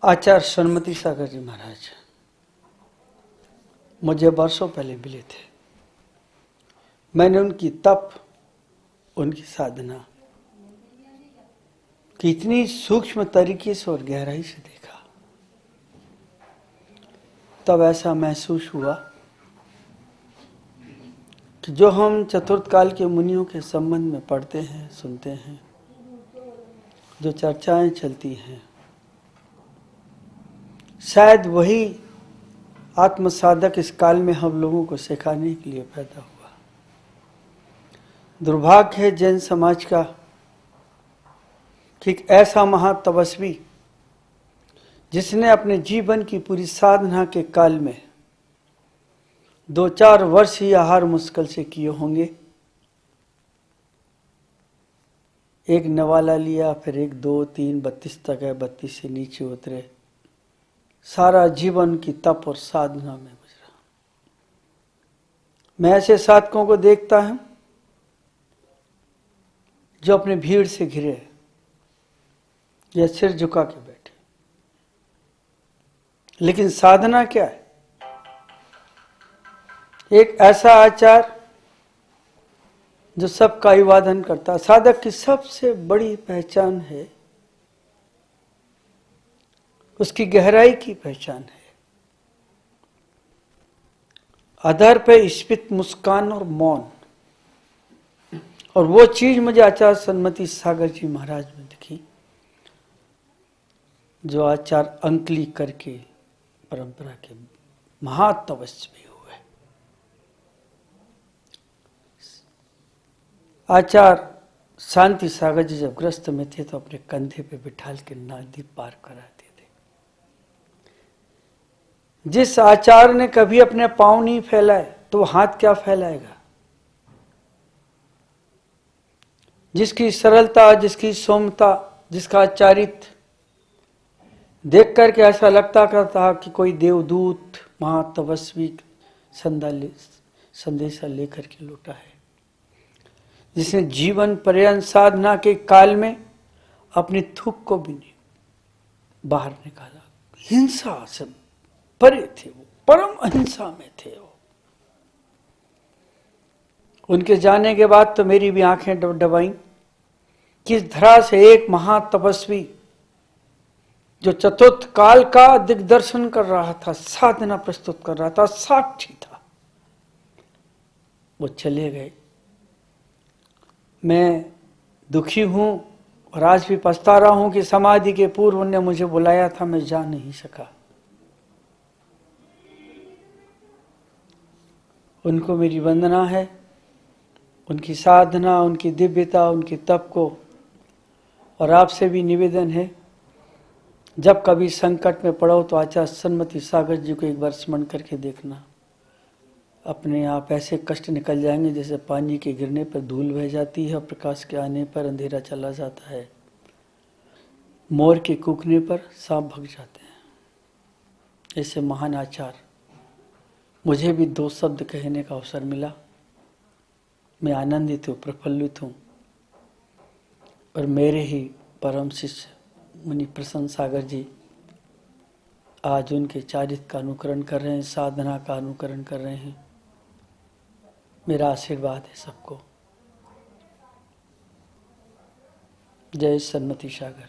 आचार्य सन्मति सागर जी महाराज मुझे वर्षों पहले मिले थे। मैंने उनकी तप, उनकी साधना कितनी सूक्ष्म तरीके से और गहराई से देखा, तब ऐसा महसूस हुआ कि जो हम चतुर्थ काल के मुनियों के संबंध में पढ़ते हैं, सुनते हैं, जो चर्चाएं चलती हैं, शायद वही आत्मसाधक इस काल में हम लोगों को सिखाने के लिए पैदा हुआ। दुर्भाग्य है जैन समाज का कि एक ऐसा महातपस्वी जिसने अपने जीवन की पूरी साधना के काल में 2-4 वर्ष ही आहार मुश्किल से किए होंगे, एक नवाला लिया, फिर 1, 2, 3, 32 तक है, 32 से नीचे उतरे, सारा जीवन की तप और साधना में गुजरा। मैं ऐसे साधकों को देखता हूं जो अपने भीड़ से घिरे या सिर झुका के बैठे, लेकिन साधना क्या है? एक ऐसा आचार जो सबका अभिवादन करता। साधक की सबसे बड़ी पहचान है, उसकी गहराई की पहचान है, अधर पे स्फीत मुस्कान और मौन। और वो चीज मुझे आचार्य सन्मति सागर जी महाराज में दिखी, जो आचार्य अंकली करके परंपरा के महातपस्वी हुए। आचार्य शांति सागर जी जब ग्रस्त में थे तो अपने कंधे पे बिठाल के नदी पार कराते थे। जिस आचार्य ने कभी अपने पांव नहीं फैलाए तो वो हाथ क्या फैलाएगा? जिसकी सरलता, जिसकी सौम्यता, जिसका चारित्र देख करके ऐसा लगता था कि कोई देवदूत महातपस्वी संदेशा लेकर के लौटा है, जिसने जीवन पर्यंत साधना के काल में अपनी थूक को भी नहीं बाहर निकाला। हिंसा से परे थे वो, परम अहिंसा में थे वो। उनके जाने के बाद तो मेरी भी आंखें डबाई। किस तरह से एक महातपस्वी जो चतुर्थ काल का दिग्दर्शन कर रहा था, साधना प्रस्तुत कर रहा था, साक्षी था, वो चले गए। मैं दुखी हूं और आज भी पछता रहा हूं कि समाधि के पूर्व उन्होंने मुझे बुलाया था, मैं जा नहीं सका। उनको मेरी वंदना है, उनकी साधना, उनकी दिव्यता, उनकी तप को। और आपसे भी निवेदन है, जब कभी संकट में पड़ो तो आचार्य सन्मति सागर जी को एक बार स्मरण करके देखना। अपने आप ऐसे कष्ट निकल जाएंगे जैसे पानी के गिरने पर धूल बह जाती है और प्रकाश के आने पर अंधेरा चला जाता है, मोर के कूकने पर सांप भग जाते हैं। ऐसे महान आचार्य, मुझे भी 2 शब्द कहने का अवसर मिला। मैं आनंदित हूँ, प्रफुल्लित हूँ। और मेरे ही परम शिष्य मुनि प्रसन्न सागर जी आज उनके चारित्र का अनुकरण कर रहे हैं, साधना का अनुकरण कर रहे हैं। मेरा आशीर्वाद है सबको। जय सन्मति सागर।